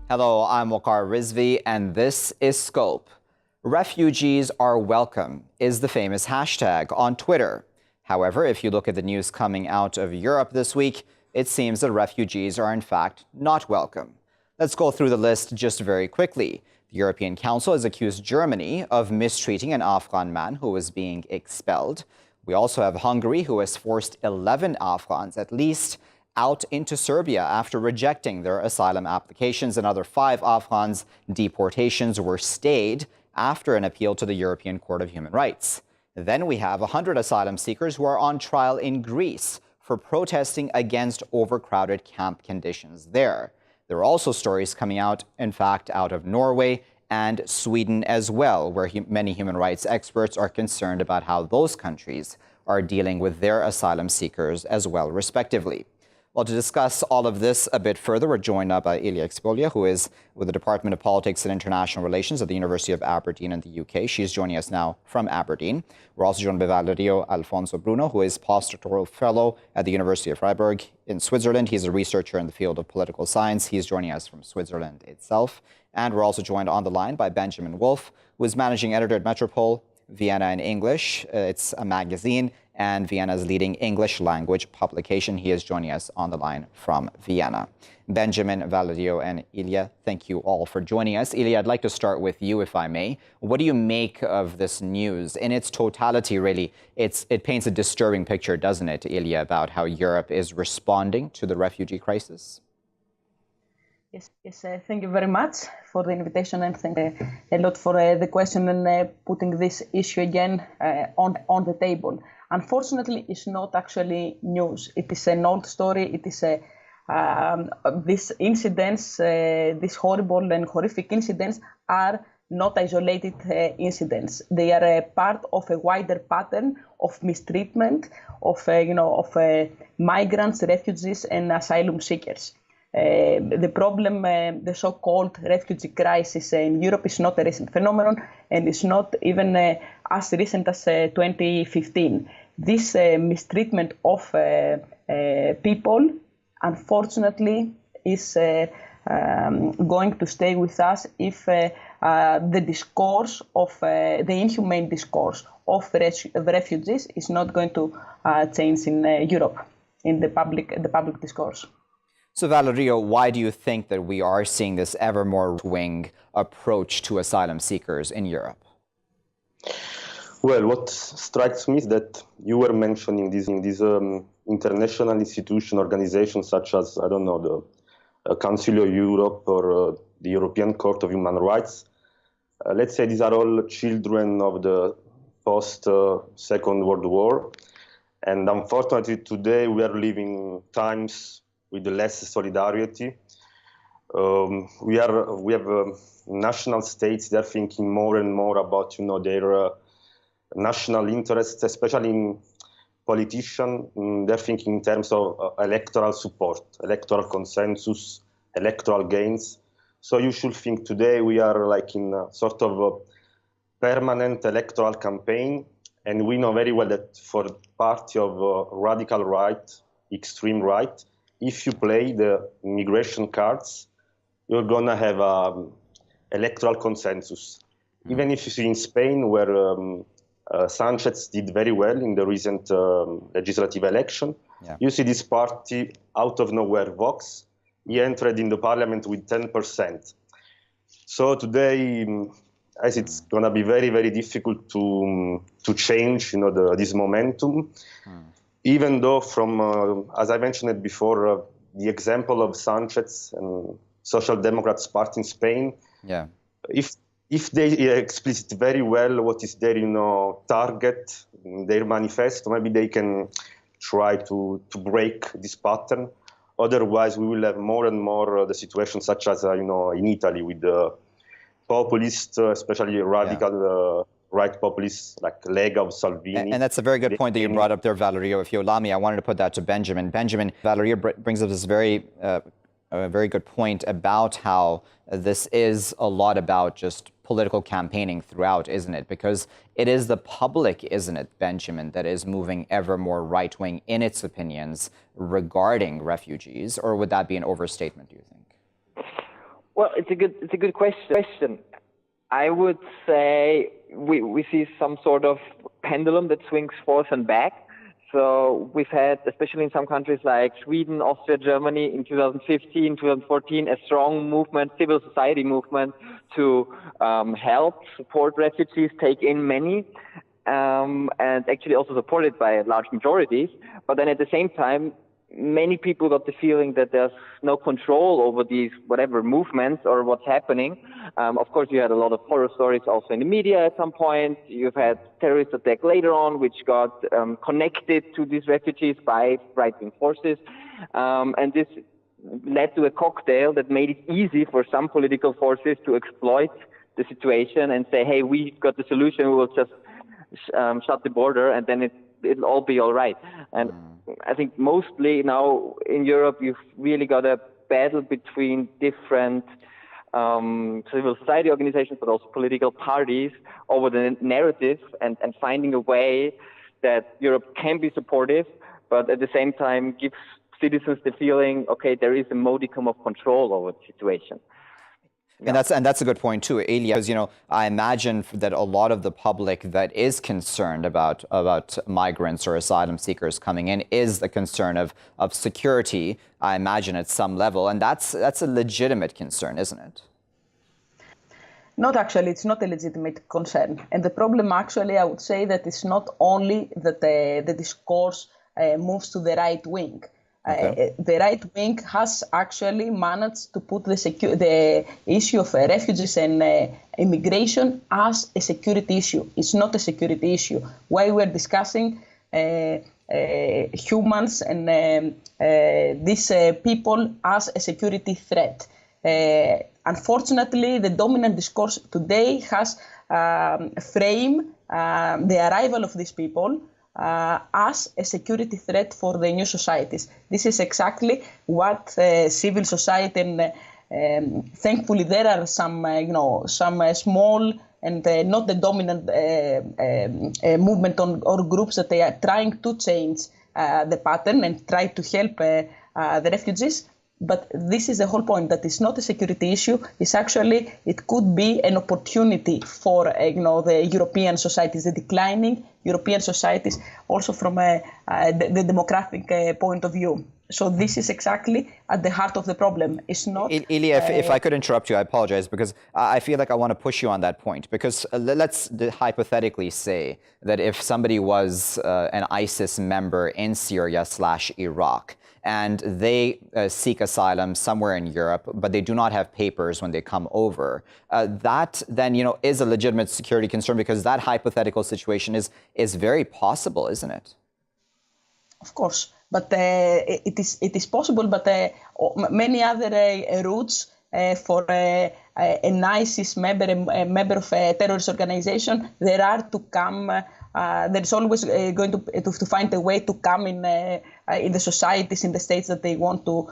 Hello, I'm Waqar Rizvi, and this is Scope. Refugees are welcome is the famous hashtag on Twitter. However, if you look at the news coming out of Europe this week, it seems that refugees are in fact not welcome. Let's go through the list just very quickly. The European Council has accused Germany of mistreating an Afghan man who was being expelled. We also have Hungary, who has forced 11 Afghans at least out into Serbia after rejecting their asylum applications. Another 5 Afghans' deportations were stayed after an appeal to the European Court of Human Rights. Then we have 100 asylum seekers who are on trial in Greece for protesting against overcrowded camp conditions there. There are also stories coming out, in fact, out of Norway and Sweden as well, where many human rights experts are concerned about how those countries are dealing with their asylum seekers as well, respectively. Well, to discuss all of this a bit further, we're joined now by Ilia, who is with the Department of Politics and International Relations at the University of Aberdeen in the UK. She's joining us now from Aberdeen. We're also joined by Valerio Alfonso Bruno, who is postdoctoral fellow at the University of Fribourg in Switzerland. He's a researcher in the field of political science. He's joining us from Switzerland itself. And we're also joined on the line by Benjamin Wolf, who is managing editor at Metropole, Vienna in English. It's a magazine and Vienna's leading English language publication. He is joining us on the line from Vienna. Benjamin, Valerio, and Ilia, thank you all for joining us. Ilia, I'd like to start with you, if I may. What do you make of this news? In its totality, really, it paints a disturbing picture, doesn't it, Ilia, about how Europe is responding to the refugee crisis? Yes, thank you very much for the invitation, and thank you a lot for the question and putting this issue again on the table. Unfortunately, it's not actually news. It is an old story. It is these incidents, these horrible and horrific incidents, are not isolated incidents. They are a part of a wider pattern of mistreatment of migrants, refugees, and asylum seekers. The problem, the so-called refugee crisis in Europe, is not a recent phenomenon, and it's not even as recent as 2015. This mistreatment of people, unfortunately, is going to stay with us if the discourse of the inhumane discourse of refugees is not going to change in Europe, in the public discourse. So, Valerio, why do you think that we are seeing this ever more wing approach to asylum seekers in Europe? Well, what strikes me is that you were mentioning these international institution organizations such as, I don't know, the Council of Europe or the European Court of Human Rights. Let's say these are all children of the post-Second World War. And unfortunately, today we are living times with less solidarity. We have national states. They're thinking more and more about their national interests, especially in politicians. They're thinking in terms of electoral support, electoral consensus, electoral gains. So you should think today we are like in a sort of a permanent electoral campaign, and we know very well that for the party of radical right, extreme right, if you play the immigration cards, you're going to have electoral consensus. Even if you see in Spain, where Sanchez did very well in the recent legislative election, you see this party out of nowhere, Vox, he entered in the parliament with 10%. So today, as it's going to be very, very difficult to change this momentum. Even though from, as I mentioned it before, the example of Sanchez and Social Democrats Party in Spain, if they explicit very well what is their target, their manifesto, maybe they can try to break this pattern. Otherwise, we will have more and more the situation such as in Italy with the populist, especially radical. Right populists like Lega of Salvini. And that's a very good point that you brought up there, Valerio. If you allow me, I wanted to put that to Benjamin. Benjamin, Valerio brings up this very good point about how this is a lot about just political campaigning throughout, isn't it? Because it is the public, isn't it, Benjamin, that is moving ever more right-wing in its opinions regarding refugees, or would that be an overstatement, do you think? Well, it's a good question. I would say we see some sort of pendulum that swings forth and back. So we've had, especially in some countries like Sweden, Austria, Germany, in 2015, 2014, a strong movement, civil society movement to help support refugees, take in many, and actually also supported by large majorities. But then at the same time, many people got the feeling that there's no control over these whatever movements or what's happening. Of course, you had a lot of horror stories also in the media at some point. You've had terrorist attack later on, which got connected to these refugees by right-wing forces. And this led to a cocktail that made it easy for some political forces to exploit the situation and say, hey, we've got the solution, we will just shut the border and then it'll all be all right. And I think mostly now in Europe, you've really got a battle between different civil society organizations, but also political parties over the narrative and finding a way that Europe can be supportive, but at the same time gives citizens the feeling, okay, there is a modicum of control over the situation. And that's a good point too, Ilia, because I imagine that a lot of the public that is concerned about migrants or asylum seekers coming in is the concern of security. I imagine at some level, and that's a legitimate concern, isn't it? Not actually, it's not a legitimate concern. And the problem actually, I would say that it's not only that the discourse moves to the right wing. Okay. The right wing has actually managed to put the issue of refugees and immigration as a security issue. It's not a security issue. Why we're discussing humans and these people as a security threat. Unfortunately, the dominant discourse today has framed the arrival of these people as a security threat for the new societies. This is exactly what civil society and thankfully there are some, some small and not the dominant movement or groups that they are trying to change the pattern and try to help the refugees. But this is the whole point, that it's not a security issue. It's actually, it could be an opportunity for, the European societies, the declining European societies, also from the demographic point of view. So this is exactly at the heart of the problem. It's not... Ilia, if I could interrupt you, I apologize, because I feel like I want to push you on that point. Because let's hypothetically say that if somebody was an ISIS member in Syria/Iraq, and they seek asylum somewhere in Europe, but they do not have papers when they come over, that then, is a legitimate security concern, because that hypothetical situation is very possible, isn't it? Of course, but it is possible, but many other routes for an ISIS member, a member of a terrorist organization, there are to come. There is always going to find a way to come in the societies, in the states that they want to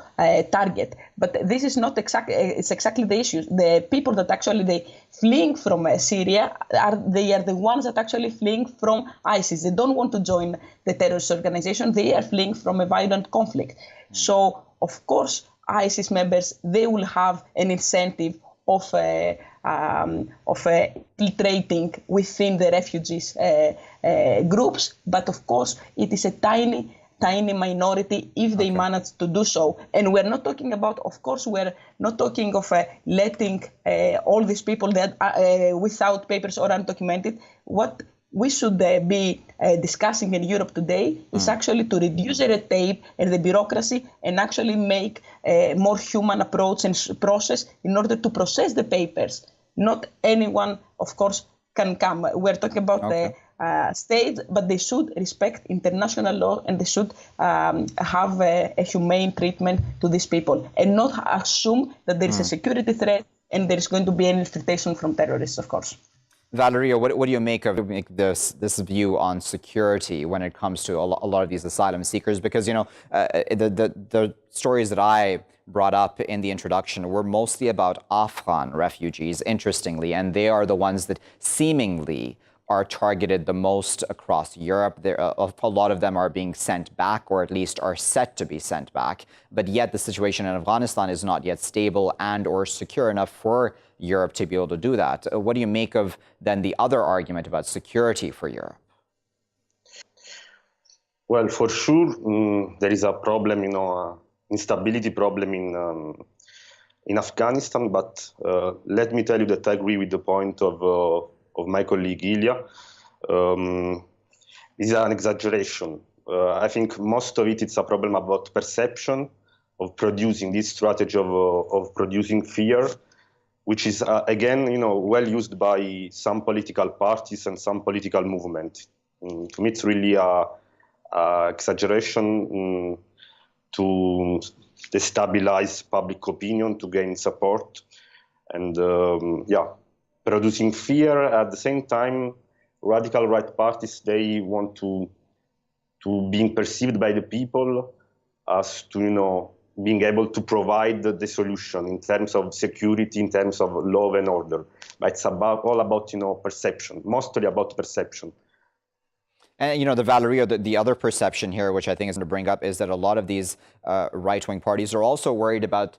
target. But this is not exactly. It's exactly the issue. The people that actually they fleeing from Syria are the ones that actually fleeing from ISIS. They don't want to join the terrorist organization. They are fleeing from a violent conflict. So of course, ISIS members, they will have an incentive of infiltrating within the refugees groups, but of course it is a tiny minority if they manage to do so. And we're not talking about, of course, we're not talking of letting all these people that without papers or undocumented. What we should be discussing in Europe today is actually to reduce the red tape and the bureaucracy and actually make a more human approach and process in order to process the papers. Not anyone, of course, can come. We're talking about the states, but they should respect international law and they should have a humane treatment to these people and not assume that there is a security threat and there is going to be an infiltration from terrorists, of course. Valerio, what do you make of this view on security when it comes to a lot of these asylum seekers? Because, the stories that I brought up in the introduction were mostly about Afghan refugees, interestingly, and they are the ones that seemingly are targeted the most across Europe. A lot of them are being sent back, or at least are set to be sent back. But yet the situation in Afghanistan is not yet stable and or secure enough for Europe to be able to do that. What do you make of then the other argument about security for Europe? Well, for sure, there is a problem, instability problem in Afghanistan. But let me tell you that I agree with the point of my colleague Ilia. This is an exaggeration. I think most of it's a problem about perception of producing this strategy of producing fear, which is again, well used by some political parties and some political movement. To me, it's really a exaggeration to destabilize public opinion, to gain support, and producing fear. At the same time, radical right parties, they want to being perceived by the people as to being able to provide the solution in terms of security, in terms of law and order. But it's all about perception, mostly about perception. And, the Valerio, the other perception here, which I think is going to bring up, is that a lot of these right-wing parties are also worried about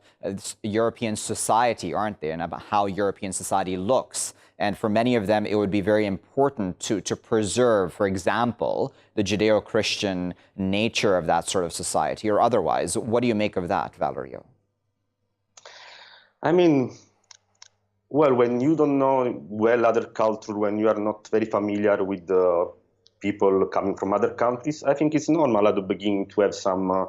European society, aren't they, and about how European society looks. And for many of them, it would be very important to preserve, for example, the Judeo-Christian nature of that sort of society, or otherwise. What do you make of that, Valerio? I mean, well, when you don't know well other culture, when you are not very familiar with the people coming from other countries, I think it's normal at the beginning to have some,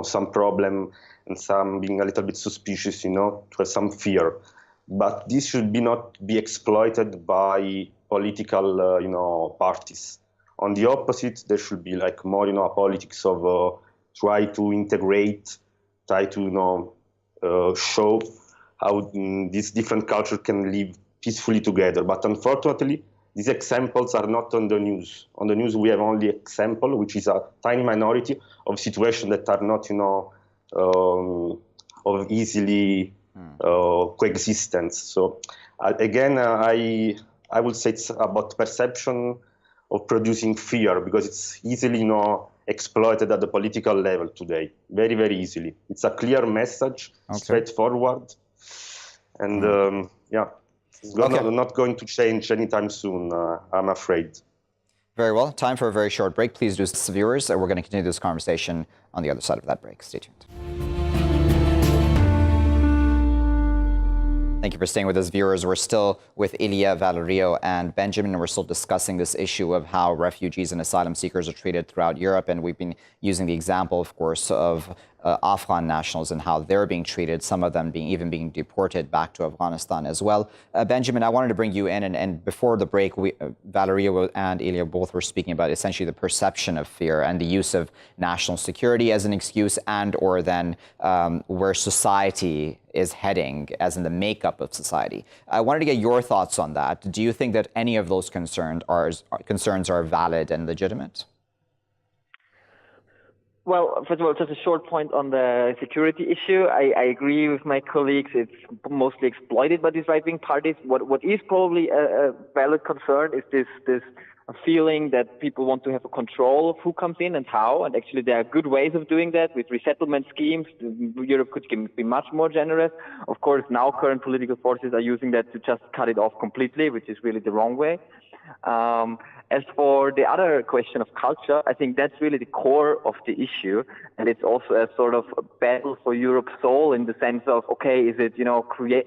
some problem and some being a little bit suspicious, to have some fear. But this should not be exploited by political, parties. On the opposite, there should be more, a politics of try to integrate, try to, show how these different cultures can live peacefully together. But unfortunately, these examples are not on the news. On the news, we have only example, which is a tiny minority of situations that are not, of easily coexistence. So again, I would say it's about perception of producing fear, because it's easily, exploited at the political level today, very, very easily. It's a clear message, straightforward, and it's not going to change anytime soon, I'm afraid. Very well. Time for a very short break. Please do, viewers. We're going to continue this conversation on the other side of that break. Stay tuned. Thank you for staying with us, viewers. We're still with Ilia, Valerio, and Benjamin, and we're still discussing this issue of how refugees and asylum seekers are treated throughout Europe. And we've been using the example, of course, of Afghan nationals and how they're being treated, some of them even being deported back to Afghanistan as well. Benjamin, I wanted to bring you in, and before the break, Valerio and Ilia both were speaking about essentially the perception of fear and the use of national security as an excuse, and or then where society is heading, as in the makeup of society. I wanted to get your thoughts on that. Do you think that any of those concerns are valid and legitimate? Well, first of all, just a short point on the security issue. I agree with my colleagues. It's mostly exploited by these right-wing parties. What is probably a valid concern is this feeling that people want to have a control of who comes in and how. And actually, there are good ways of doing that with resettlement schemes. Europe could be much more generous. Of course, now current political forces are using that to just cut it off completely, which is really the wrong way. As for the other question of culture, I think that's really the core of the issue. And it's also a sort of a battle for Europe's soul, in the sense of, okay, is it,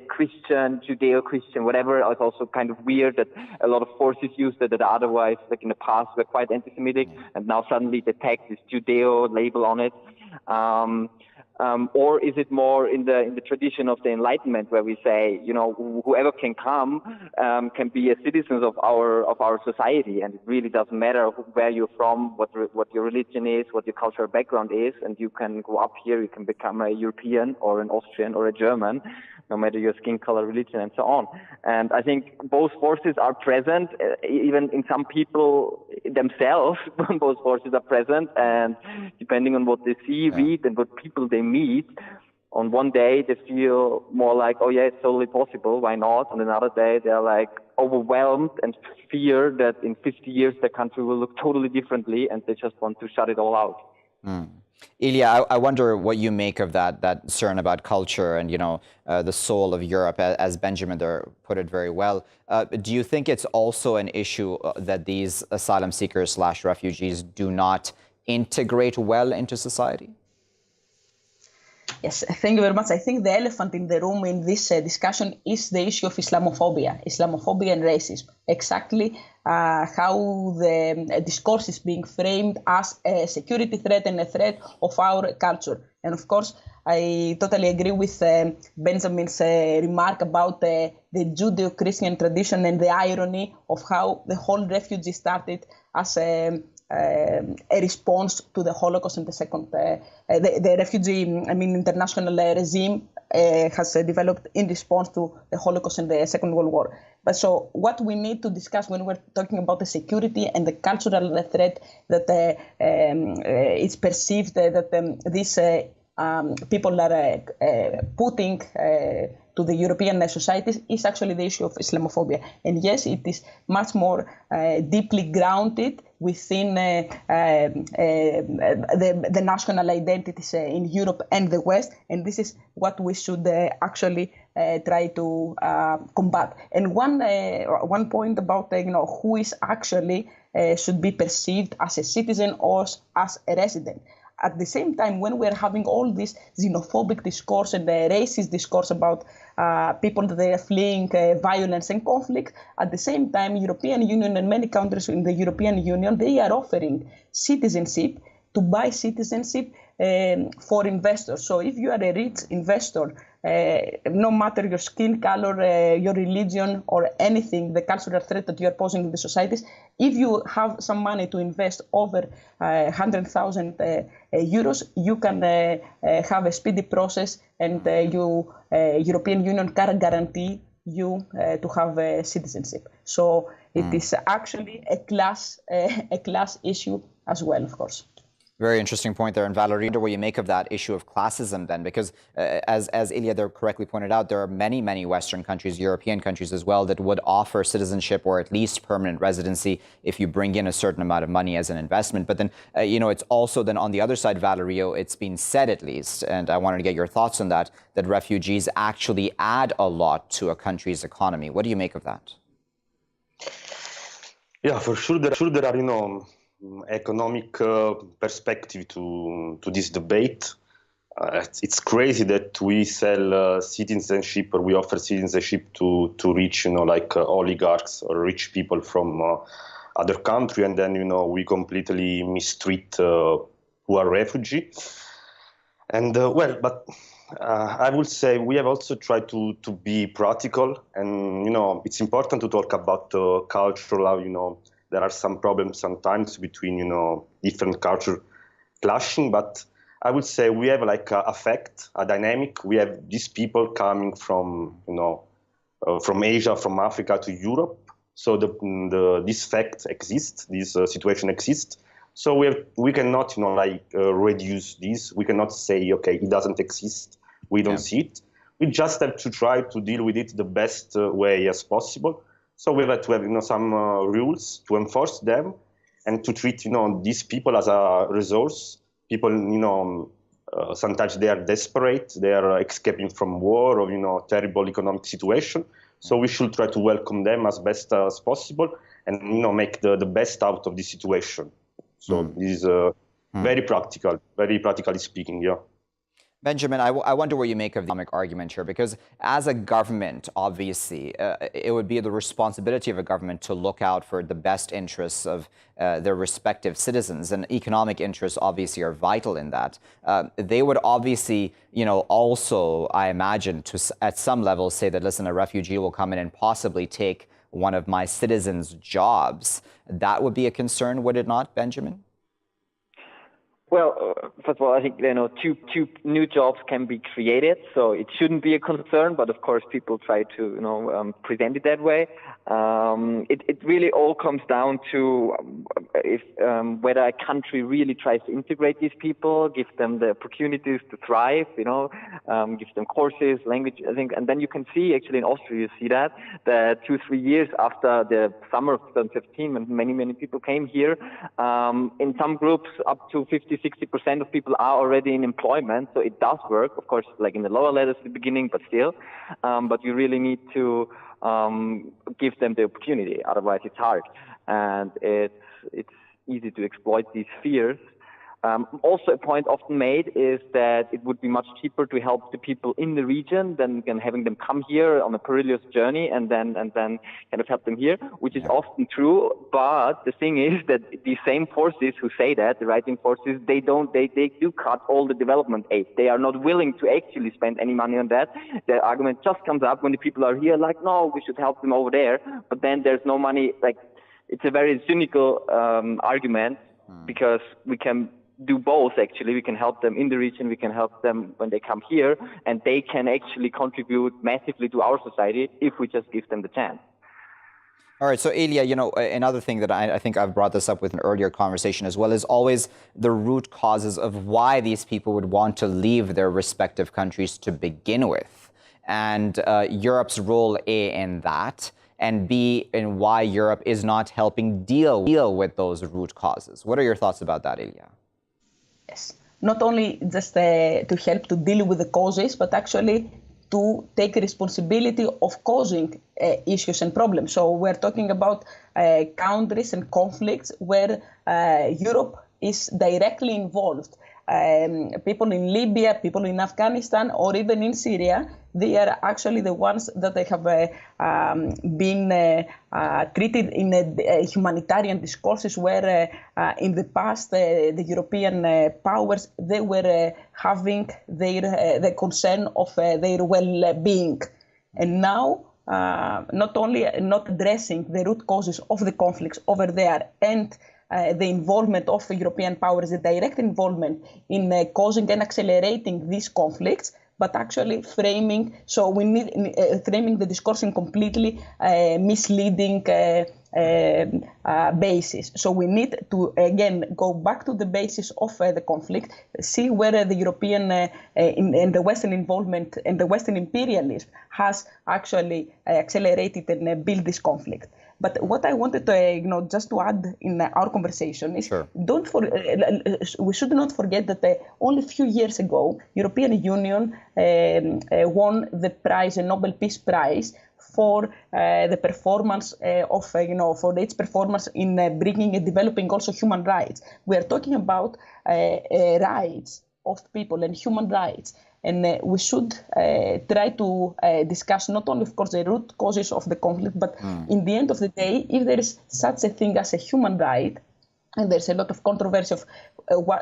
Christian, Judeo-Christian, whatever. It's also kind of weird that a lot of forces use that otherwise, like in the past, were quite anti-Semitic, and now suddenly they tag this Judeo label on it. Or is it more in the tradition of the Enlightenment, where we say, whoever can come can be a citizen of our society, and it really doesn't matter where you're from, what your religion is, what your cultural background is, and you can go up here, you can become a European or an Austrian or a German, no matter your skin color, religion, and so on. And I think both forces are present, even in some people themselves. Both forces are present, and depending on what they see, read, and what people they meet, on one day they feel more like, oh yeah, it's totally possible, why not? On another day they're like overwhelmed and fear that in 50 years their country will look totally differently, and they just want to shut it all out. Ilia, I wonder what you make of that concern about culture and, the soul of Europe, as Benjamin there put it very well. Do you think it's also an issue that these asylum seekers / refugees do not integrate well into society? Yes, thank you very much. I think the elephant in the room in this discussion is the issue of Islamophobia and racism. Exactly how the discourse is being framed as a security threat and a threat of our culture. And of course, I totally agree with Benjamin's remark about the Judeo-Christian tradition and the irony of how the whole refugee started as a response to the Holocaust and the refugee, international regime has developed in response to the Holocaust and the Second World War. But so what we need to discuss when we're talking about the security and the cultural threat that it's perceived that these people are putting to the European societies is actually the issue of Islamophobia. And yes, it is much more deeply grounded within the national identities in Europe and the West. And this is what we should actually try to combat. And one point about who is actually should be perceived as a citizen or as a resident. At the same time, when we're having all this xenophobic discourse and the racist discourse about people that are fleeing violence and conflict, at the same time, European Union and many countries in the European Union, they are offering citizenship to buy citizenship for investors. So if you are a rich investor, no matter your skin color, your religion, or anything, the cultural threat that you are posing in the societies, if you have some money to invest over 100,000 euros, you can have a speedy process, and European Union can guarantee you to have citizenship. So it is actually a class issue as well, of course. Very interesting point there. And Valerio, what you make of that issue of classism then? Because as Ilia there correctly pointed out, there are many, many Western countries, European countries as well, that would offer citizenship or at least permanent residency if you bring in a certain amount of money as an investment. But then, it's also then on the other side, Valerio, it's been said at least, and I wanted to get your thoughts on that, that refugees actually add a lot to a country's economy. What do you make of that? Yeah, for sure there are, economic perspective to this debate. It's crazy that we sell citizenship, or we offer citizenship to rich, oligarchs or rich people from other country, and then we completely mistreat who are refugees. And but I would say we have also tried to be practical, and it's important to talk about cultural. There are some problems sometimes between, different culture clashing, but I would say we have like a dynamic. We have these people coming from, from Asia, from Africa to Europe. So this fact exists, this situation exists. So we cannot, reduce this. We cannot say, okay, it doesn't exist. We don't see it. We just have to try to deal with it the best way as possible. So we have to have, some rules to enforce them, and to treat, these people as a resource. People, sometimes they are desperate, they are escaping from war or, terrible economic situation. So we should try to welcome them as best as possible, and, make the best out of the situation. So this is very practically speaking, yeah. Benjamin, I wonder what you make of the economic argument here, because as a government, obviously, it would be the responsibility of a government to look out for the best interests of their respective citizens, and economic interests obviously are vital in that. They would obviously, also, I imagine, at some level say that, listen, a refugee will come in and possibly take one of my citizens' jobs. That would be a concern, would it not, Benjamin? Well, first of all, I think two new jobs can be created, so it shouldn't be a concern. But of course, people try to present it that way. It really all comes down to if whether a country really tries to integrate these people, give them the opportunities to thrive, give them courses, language. I think, and then you can see actually in Austria, you see that 2-3 years after the summer of 2015, when many people came here, in some groups up to 50-60% of people are already in employment, so it does work. Of course, like in the lower levels at the beginning, but still. But you really need to give them the opportunity. Otherwise, it's hard, and it's easy to exploit these fears. Also, a point often made is that it would be much cheaper to help the people in the region than having them come here on a perilous journey and then kind of help them here, which is often true. But the thing is that these same forces who say that, the right-wing forces, they do cut all the development aid. They are not willing to actually spend any money on that. The argument just comes up when the people are here, like, no, we should help them over there. But then there's no money. Like, it's a very cynical argument because we can do both. Actually, we can help them in the region, we can help them when they come here, and they can actually contribute massively to our society if we just give them the chance. All right, so Ilia, another thing that I think I've brought this up with an earlier conversation as well is always the root causes of why these people would want to leave their respective countries to begin with, and Europe's role, A, in that, and B, in why Europe is not helping deal with those root causes. What are your thoughts about that, Ilia? Yes, not only just to help to deal with the causes, but actually to take responsibility of causing issues and problems. So we're talking about countries and conflicts where Europe is directly involved. People in Libya, people in Afghanistan, or even in Syria, they are actually the ones that they have been treated in humanitarian discourses where in the past the European powers, they were having the concern of their well-being. And now, not only not addressing the root causes of the conflicts over there and the involvement of the European powers, the direct involvement in causing and accelerating these conflicts, but actually framing. So we need framing the discourse in completely misleading basis. So we need to again go back to the basis of the conflict, see where the European and the Western involvement and the Western imperialism has actually accelerated and built this conflict. But what I wanted to, just to add in our conversation is, we should not forget that only a few years ago, European Union won the prize, a Nobel Peace Prize, for the performance for its performance in bringing and developing also human rights. We are talking about rights of people and human rights. And we should try to discuss not only, of course, the root causes of the conflict, but in the end of the day, if there is such a thing as a human right, and there's a lot of controversy of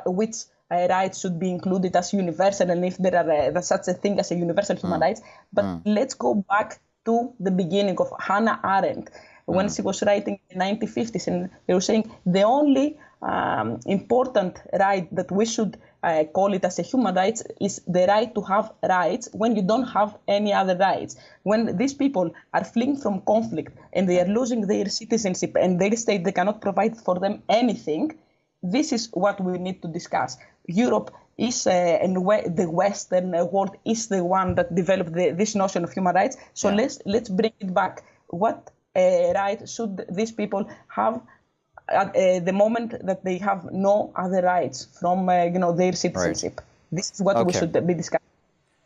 which rights should be included as universal, and if there are such a thing as a universal human rights. But let's go back to the beginning of Hannah Arendt, when she was writing in the 1950s, and they were saying the only important right that we should call it as a human rights is the right to have rights when you don't have any other rights. When these people are fleeing from conflict and they are losing their citizenship and their state, they cannot provide for them anything. This is what we need to discuss. Europe is, and the Western world is the one that developed this notion of human rights. So let's bring it back. What right should these people have at the moment that they have no other rights from their citizenship? Right. This is what we should be discussing.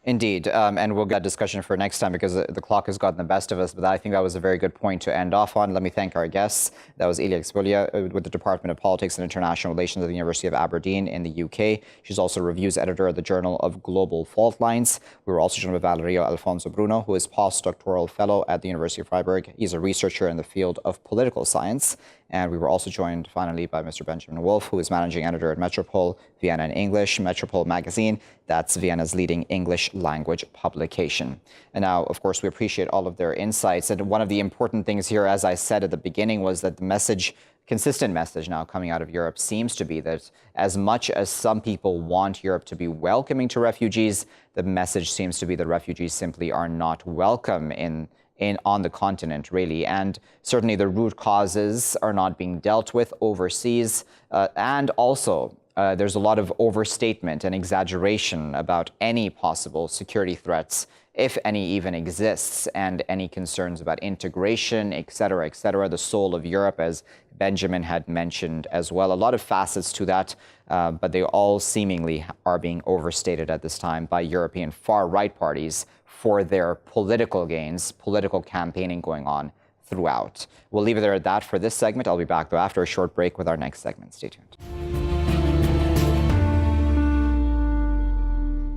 Indeed, and we'll get discussion for next time because the clock has gotten the best of us, but I think that was a very good point to end off on. Let me thank our guests. That was Ilia Xypolia with the Department of Politics and International Relations at the University of Aberdeen in the UK. She's also reviews editor at the Journal of Global Fault Lines. We were also joined by Valerio Alfonso Bruno, who is postdoctoral fellow at the University of Fribourg. He's a researcher in the field of political science. And we were also joined finally by Mr. Benjamin Wolf, who is managing editor at Metropole, Vienna in English, Metropole magazine. That's Vienna's leading English language publication. And now, of course, we appreciate all of their insights. And one of the important things here, as I said at the beginning, was that the message consistent message now coming out of Europe seems to be that as much as some people want Europe to be welcoming to refugees, the message seems to be that refugees simply are not welcome on the continent, really. And certainly the root causes are not being dealt with overseas. And also, there's a lot of overstatement and exaggeration about any possible security threats, if any even exists, and any concerns about integration, et cetera, the soul of Europe, as Benjamin had mentioned as well. A lot of facets to that, but they all seemingly are being overstated at this time by European far-right parties for their political gains, political campaigning going on throughout. We'll leave it there at that for this segment. I'll be back, though, after a short break with our next segment. Stay tuned.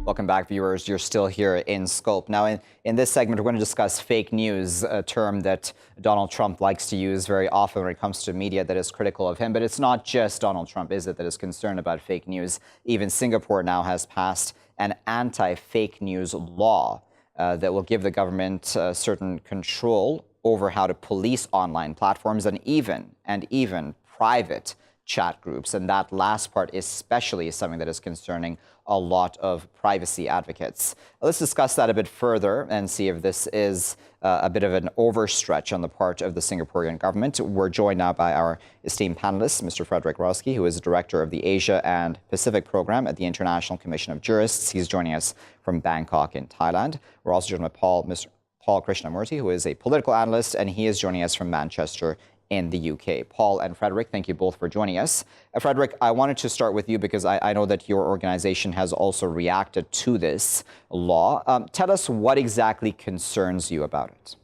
Welcome back, viewers. You're still here in Scope. Now, in this segment, we're going to discuss fake news, a term that Donald Trump likes to use very often when it comes to media that is critical of him. But it's not just Donald Trump, is it, that is concerned about fake news? Even Singapore now has passed an anti-fake news law that will give the government certain control over how to police online platforms and even private chat groups. And that last part especially is something that is concerning a lot of privacy advocates. Let's discuss that a bit further and see if this is a bit of an overstretch on the part of the Singaporean government. We're joined now by our esteemed panelist, Mr. Frederick Rawski, who is Director of the Asia and Pacific Program at the International Commission of Jurists. He's joining us from Bangkok in Thailand. We're also joined by Mr. Paul Krishnamurty, who is a political analyst, and he is joining us from Manchester in the UK. Paul and Frederick, thank you both for joining us. Frederick, I wanted to start with you because I know that your organization has also reacted to this law. Tell us what exactly concerns you about it.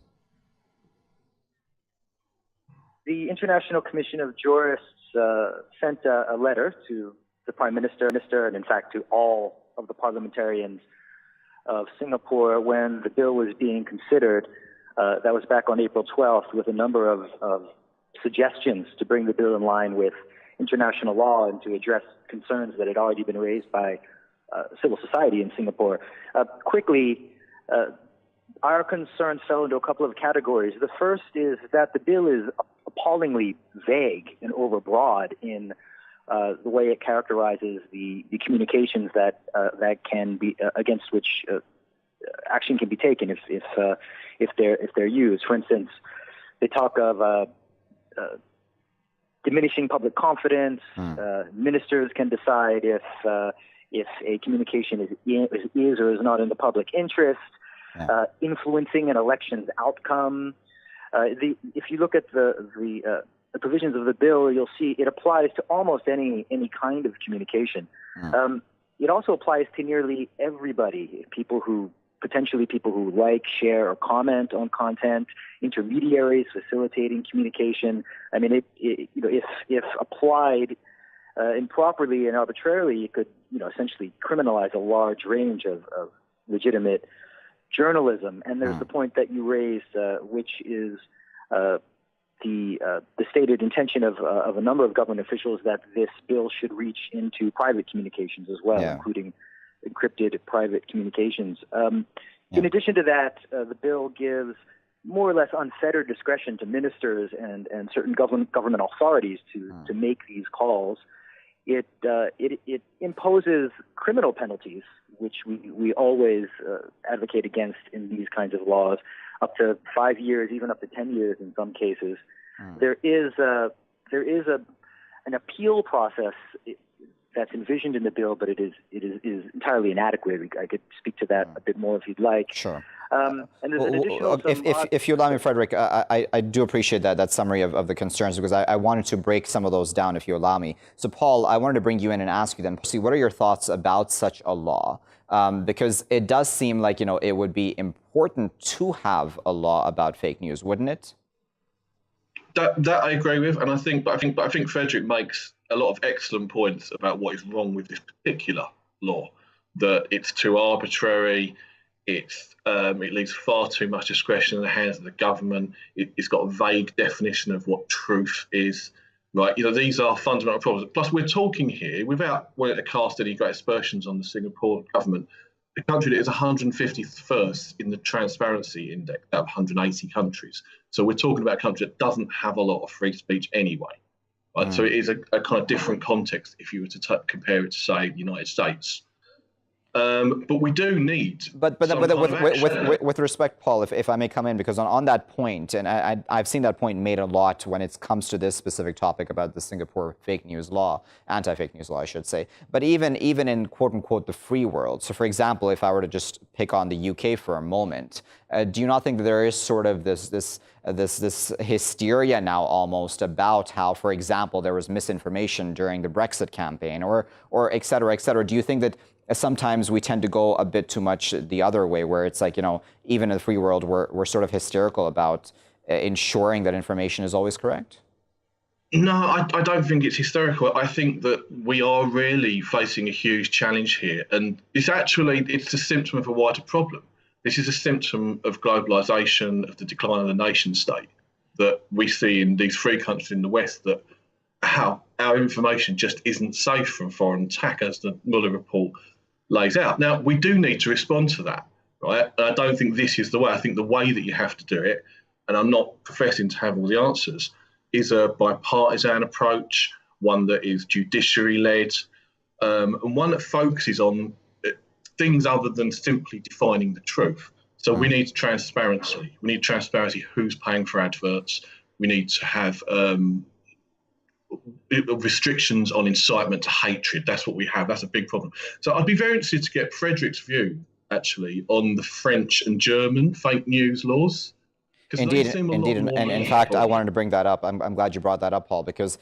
The International Commission of Jurists sent a letter to the Prime Minister, and in fact to all of the parliamentarians of Singapore when the bill was being considered. That was back on April 12th, with a number of suggestions to bring the bill in line with international law and to address concerns that had already been raised by civil society in Singapore. Quickly, our concerns fell into a couple of categories. The first is that the bill is appallingly vague and overbroad in the way it characterizes the communications that can be against which action can be taken if they're used. For instance, they talk of diminishing public confidence. Ministers can decide if a communication is or is not in the public interest. Influencing an election's outcome. If you look at the provisions of the bill, you'll see it applies to almost any kind of communication. It also applies to nearly everybody, potentially people who like, share, or comment on content, intermediaries facilitating communication. I mean, if applied improperly and arbitrarily, it could essentially criminalize a large range of legitimate journalism. And there's the point that you raised, which is the stated intention of a number of government officials that this bill should reach into private communications as well, including encrypted private communications. In addition to that, the bill gives more or less unfettered discretion to ministers and certain government authorities to make these calls. It imposes criminal penalties, which we always advocate against in these kinds of laws, up to 5 years, even up to 10 years in some cases. There is an appeal process that's envisioned in the bill, but it is entirely inadequate. I could speak to that a bit more if you'd like. Sure. And there's an additional... If you allow me, Frederick, I do appreciate that summary of the concerns, because I wanted to break some of those down, if you allow me. So, Paul, I wanted to bring you in and ask you then, see, what are your thoughts about such a law? Because it does seem like, it would be important to have a law about fake news, wouldn't it? That I agree with, and I think Frederick makes a lot of excellent points about what is wrong with this particular law. That it's too arbitrary. It leaves far too much discretion in the hands of the government. It's got a vague definition of what truth is. Right? These are fundamental problems. Plus, we're talking here, without wanting to cast any great aspersions on the Singapore government, the country that is 151st in the Transparency Index out of 180 countries. So we're talking about a country that doesn't have a lot of free speech anyway. Right? So it is a kind of different context if you were to compare it to, say, the United States. But we do need with respect, Paul, if I may come in, because on that point, and I've seen that point made a lot when it comes to this specific topic about the Singapore fake news law, anti-fake news law, I should say. But even in quote unquote the free world. So, for example, if I were to just pick on the UK for a moment, do you not think that there is sort of this hysteria now almost about how, for example, there was misinformation during the Brexit campaign, or et cetera, et cetera? Do you think that sometimes we tend to go a bit too much the other way, where it's like, even in the free world, we're sort of hysterical about ensuring that information is always correct? No, I don't think it's hysterical. I think that we are really facing a huge challenge here. And it's a symptom of a wider problem. This is a symptom of globalization, of the decline of the nation state that we see in these free countries in the West, that how our information just isn't safe from foreign attack, as the Mueller report lays out. Now, we do need to respond to that, right? And I don't think this is the way. I think the way that you have to do it, and I'm not professing to have all the answers, is a bipartisan approach, one that is judiciary-led, and one that focuses on things other than simply defining the truth. So we need transparency. We need transparency who's paying for adverts. We need to have restrictions on incitement to hatred. That's what we have. That's a big problem. So I'd be very interested to get Frederick's view, actually, on the French and German fake news laws. Indeed. And in fact, I wanted to bring that up. I'm glad you brought that up, Paul, because,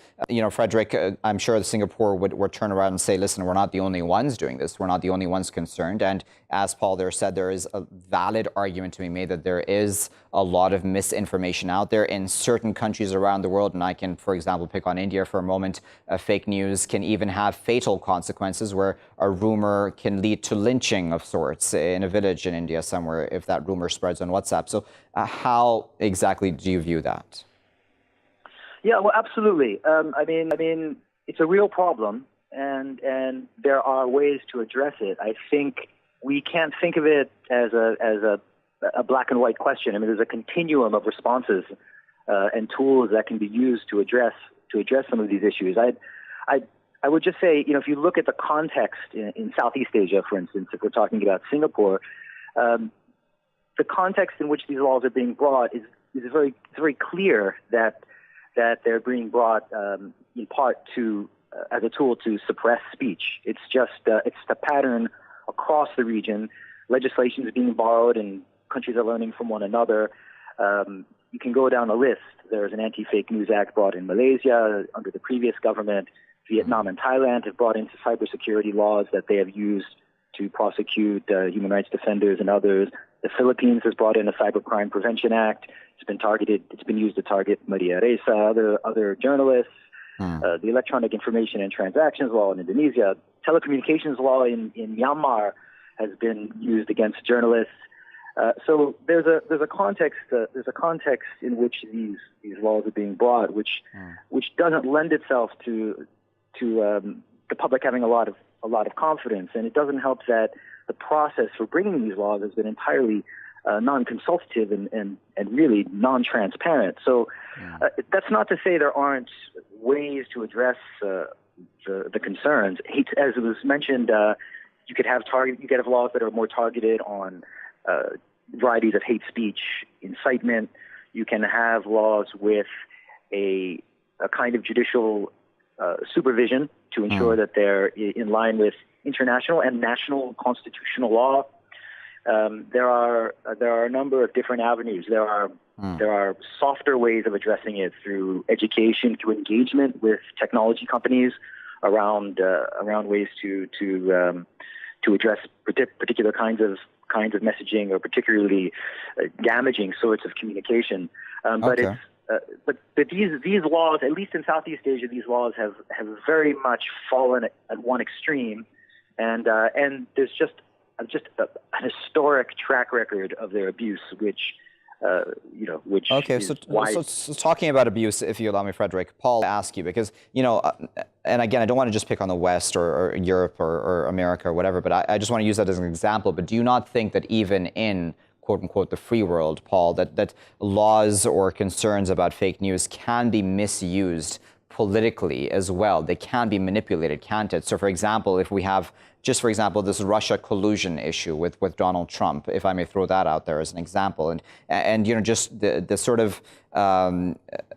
Frederick, I'm sure Singapore would turn around and say, listen, we're not the only ones doing this. We're not the only ones concerned. And as Paul there said, there is a valid argument to be made that there is a lot of misinformation out there in certain countries around the world. And I can, for example, pick on India for a moment. Fake news can even have fatal consequences, where a rumor can lead to lynching of sorts in a village in India somewhere if that rumor spreads on WhatsApp. So how exactly do you view that? Yeah, well, absolutely. I mean, it's a real problem, and there are ways to address it. I think we can't think of it as a black and white question. I mean, there's a continuum of responses and tools that can be used to address some of these issues. I would just say, if you look at the context in Southeast Asia, for instance, if we're talking about Singapore, the context in which these laws are being brought is very clear that they're being brought in part to as a tool to suppress speech. It's just it's the pattern across the region. Legislation is being borrowed, and countries are learning from one another. You can go down a list. There's an anti-fake news act brought in Malaysia under the previous government. Vietnam and Thailand have brought into cybersecurity laws that they have used to prosecute human rights defenders and others. The Philippines has brought in a Cybercrime Prevention Act. It's been used to target Maria Ressa, other journalists. The Electronic Information and Transactions Law in Indonesia. Telecommunications law in Myanmar has been used against journalists. So there's a context in which these laws are being brought, which doesn't lend itself to the public having a lot of confidence, and it doesn't help that the process for bringing these laws has been entirely non-consultative and really non-transparent. So that's not to say there aren't ways to address the concerns. As it was mentioned, you could have laws that are more targeted on varieties of hate speech, incitement. You can have laws with a kind of judicial supervision to ensure that they're in line with international and national constitutional law. There are a number of different avenues. There are softer ways of addressing it through education, through engagement with technology companies around ways to address particular kinds of messaging or particularly damaging sorts of communication. But these laws, at least in Southeast Asia, these laws have very much fallen at one extreme, and there's just an historic track record of their abuse, which Okay, so talking about abuse, if you allow me, Frederick, Paul, I ask you, because, and again, I don't want to just pick on the West or Europe or America or whatever, but I just want to use that as an example. But do you not think that even in, quote unquote, the free world, Paul, that laws or concerns about fake news can be misused politically as well. They can be manipulated, can't it? So, for example, if we have, just for example, this Russia collusion issue with Donald Trump, if I may throw that out there as an example, and just the sort of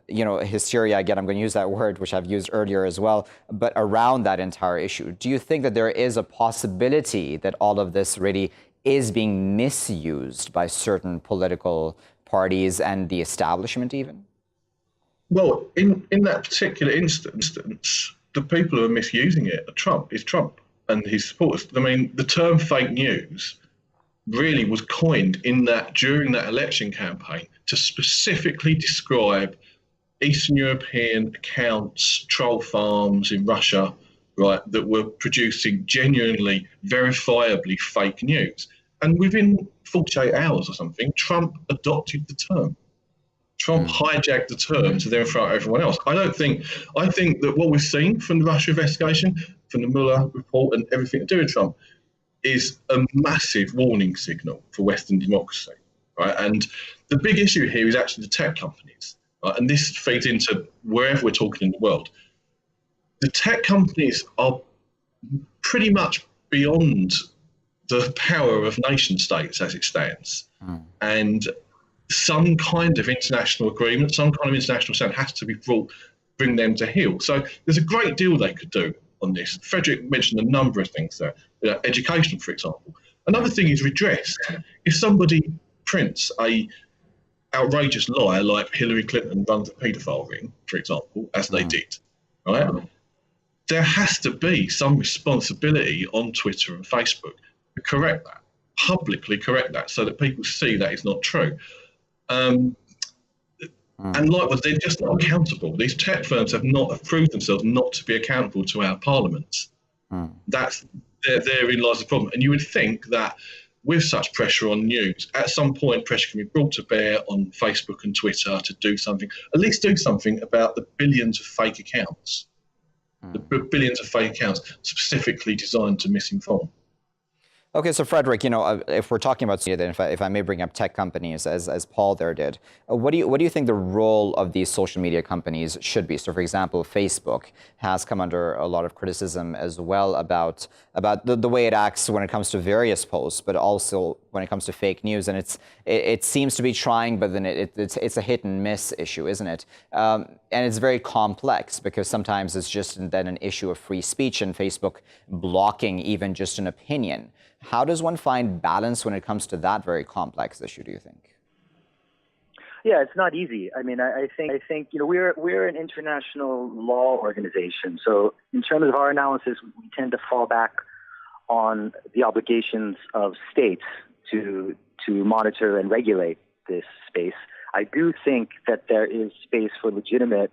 hysteria, again, I'm going to use that word, which I've used earlier as well, but around that entire issue, do you think that there is a possibility that all of this really is being misused by certain political parties and the establishment even? Well, in that particular instance, the people who are misusing it are Trump and his supporters. I mean, the term fake news really was coined during that election campaign to specifically describe Eastern European accounts, troll farms in Russia, right, that were producing genuinely, verifiably fake news. And within 48 hours or something, Trump adopted the term. Trump hijacked the term to then throw at everyone else. I think that what we've seen from the Russia investigation, from the Mueller report and everything to do with Trump is a massive warning signal for Western democracy, right? And the big issue here is actually the tech companies, right? And this feeds into wherever we're talking in the world. The tech companies are pretty much beyond the power of nation states as it stands. And some kind of international agreement, some kind of international standard has to be bring them to heel. So there's a great deal they could do on this. Frederick mentioned a number of things there. Education, for example. Another thing is redress. If somebody prints a outrageous lie like Hillary Clinton runs a paedophile ring, for example, as they did, right? There has to be some responsibility on Twitter and Facebook to correct that, publicly correct that, so that people see that it's not true. And likewise, they're just not accountable. These tech firms have not proved themselves not to be accountable to our parliaments. Therein lies the problem. And you would think that with such pressure on news, at some point pressure can be brought to bear on Facebook and Twitter to do something, at least do something about the billions of fake accounts, specifically designed to misinform. Okay, so Frederick, if we're talking about, if I may bring up tech companies, as Paul there did, what do you think the role of these social media companies should be? So, for example, Facebook has come under a lot of criticism as well about the way it acts when it comes to various posts, but also when it comes to fake news, and it seems to be trying, but then it's a hit and miss issue, isn't it? And it's very complex because sometimes it's just then an issue of free speech and Facebook blocking even just an opinion. How does one find balance when it comes to that very complex issue, do you think? Yeah, it's not easy. I mean, I think we're an international law organization. So in terms of our analysis, we tend to fall back on the obligations of states to monitor and regulate this space. I do think that there is space for legitimate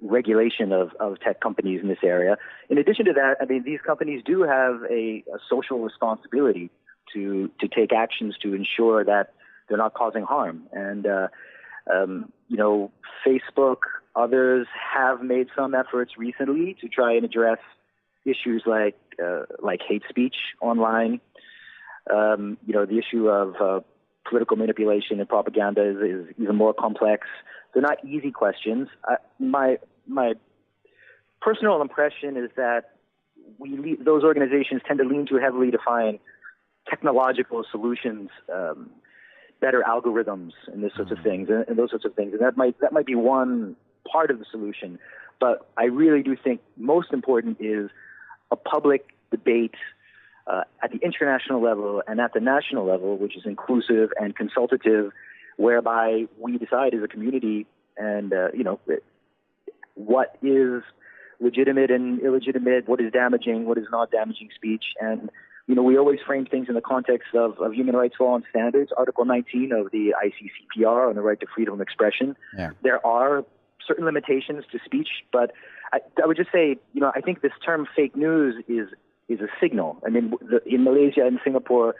regulation of tech companies in this area. In addition to that, I mean, these companies do have a social responsibility to take actions to ensure that they're not causing harm. And, Facebook, others have made some efforts recently to try and address issues like hate speech online. The issue of political manipulation and propaganda is even more complex. They're not easy questions. My personal impression is that those organizations tend to lean too heavily to find technological solutions, better algorithms, and those sorts of things, and those sorts of things. And that might be one part of the solution. But I really do think most important is a public debate at the international level and at the national level, which is inclusive and consultative, whereby we decide as a community and what is legitimate and illegitimate, what is damaging, what is not damaging speech. And, we always frame things in the context of human rights law and standards, Article 19 of the ICCPR on the right to freedom of expression. Yeah. There are certain limitations to speech, but I would just say, I think this term fake news is a signal. I mean, in Malaysia and Singapore,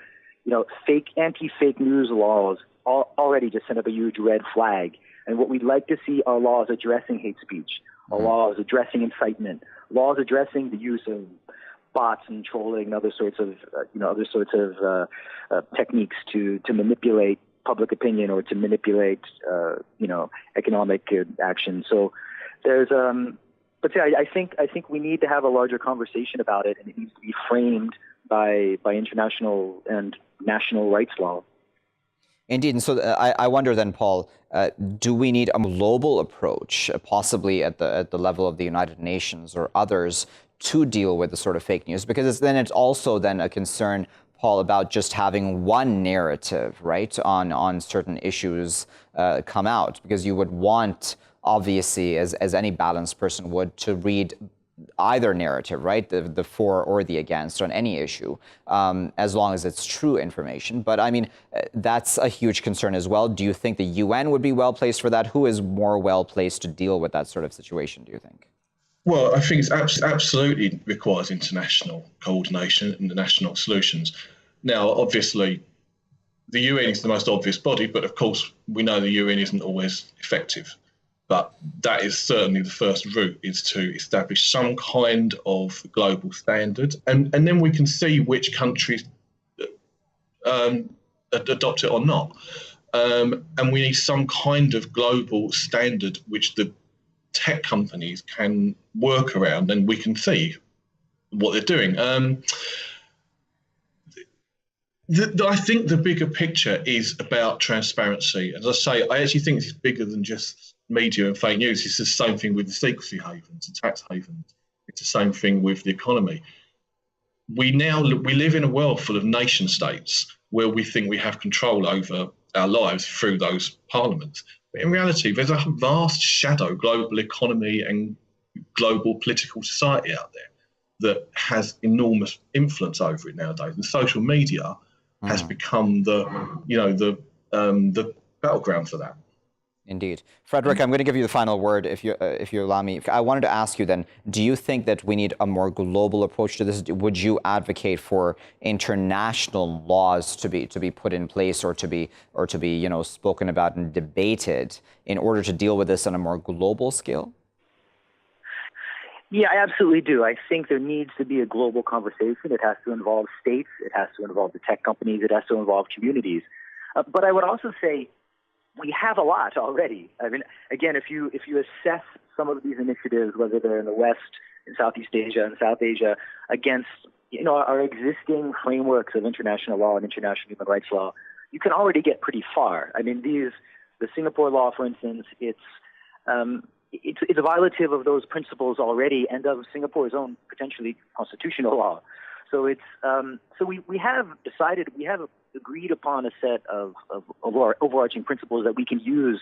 anti-fake news laws already just sent up a huge red flag. And what we'd like to see are laws addressing hate speech, laws addressing incitement, laws addressing the use of bots and trolling and other sorts of techniques to manipulate public opinion or to manipulate economic action. So there's But yeah, I think we need to have a larger conversation about it, and it needs to be framed by international and national rights law. Indeed. And so I wonder then, Paul, do we need a global approach, possibly at the level of the United Nations or others, to deal with the sort of fake news? Because it's also then a concern, Paul, about just having one narrative, right, on certain issues come out, because you would want, obviously, as any balanced person would, to read either narrative, right, the for or the against on any issue, as long as it's true information. But I mean, that's a huge concern as well. Do you think the UN would be well placed for that? Who is more well placed to deal with that sort of situation, do you think? Well, I think it absolutely requires international coordination and international solutions. Now, obviously, the UN is the most obvious body, but of course, we know the UN isn't always effective. But that is certainly the first route, is to establish some kind of global standard. And then we can see which countries adopt it or not. And we need some kind of global standard which the tech companies can work around, and we can see what they're doing. I think the bigger picture is about transparency. As I say, I actually think it's bigger than just media and fake news. It's the same thing with the secrecy havens, the tax havens. It's the same thing with the economy. We live in a world full of nation states where we think we have control over our lives through those parliaments. But in reality, there's a vast shadow global economy and global political society out there that has enormous influence over it nowadays. And social media has become the battleground for that. Indeed. Frederick, I'm going to give you the final word, if you allow me. I wanted to ask you then, do you think that we need a more global approach to this? Would you advocate for international laws to be put in place or to be spoken about and debated in order to deal with this on a more global scale? Yeah, I absolutely do. I think there needs to be a global conversation. It has to involve states. It has to involve the tech companies. It has to involve communities. But I would also say, we have a lot already. I mean, again, if you assess some of these initiatives, whether they're in the West, in Southeast Asia, and South Asia, against our existing frameworks of international law and international human rights law, you can already get pretty far. I mean, the Singapore law, for instance, it's violative of those principles already and of Singapore's own potentially constitutional law. So we have decided, we have agreed upon a set of overarching principles that we can use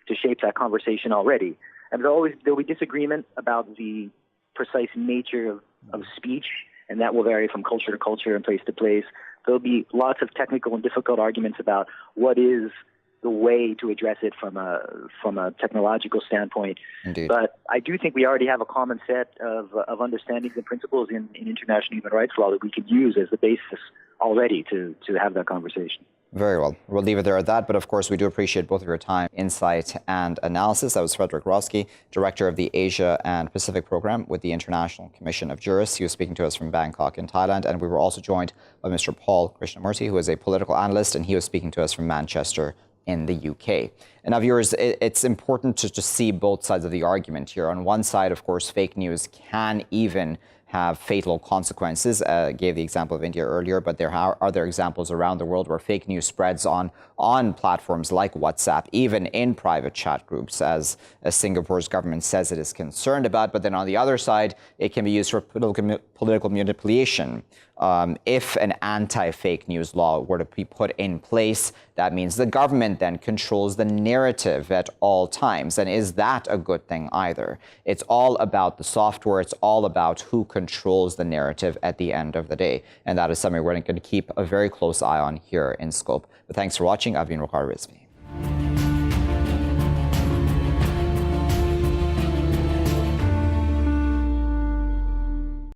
to shape that conversation already. And there'll be disagreement about the precise nature of speech, and that will vary from culture to culture and place to place. There'll be lots of technical and difficult arguments about what is the way to address it from a technological standpoint. Indeed. But I do think we already have a common set of understandings and principles in international human rights law that we could use as the basis already to have that conversation. Very well. We'll leave it there at that. But of course, we do appreciate both of your time, insight, and analysis. That was Frederick Rawski, Director of the Asia and Pacific Program with the International Commission of Jurists. He was speaking to us from Bangkok in Thailand. And we were also joined by Mr. Paul Krishnamurty, who is a political analyst, and he was speaking to us from Manchester in the UK. And now, viewers, it's important to just see both sides of the argument here. On one side, of course, fake news can even have fatal consequences. Gave the example of India earlier, but there are other examples around the world where fake news spreads on platforms like WhatsApp, even in private chat groups, as Singapore's government says it is concerned about. But then on the other side, it can be used for political manipulation. If an anti-fake news law were to be put in place, that means the government then controls the narrative at all times. And is that a good thing either? It's all about the software. It's all about who controls the narrative at the end of the day. And that is something we're going to keep a very close eye on here in Scope. But thanks for watching. I've been Waqar Rizvi.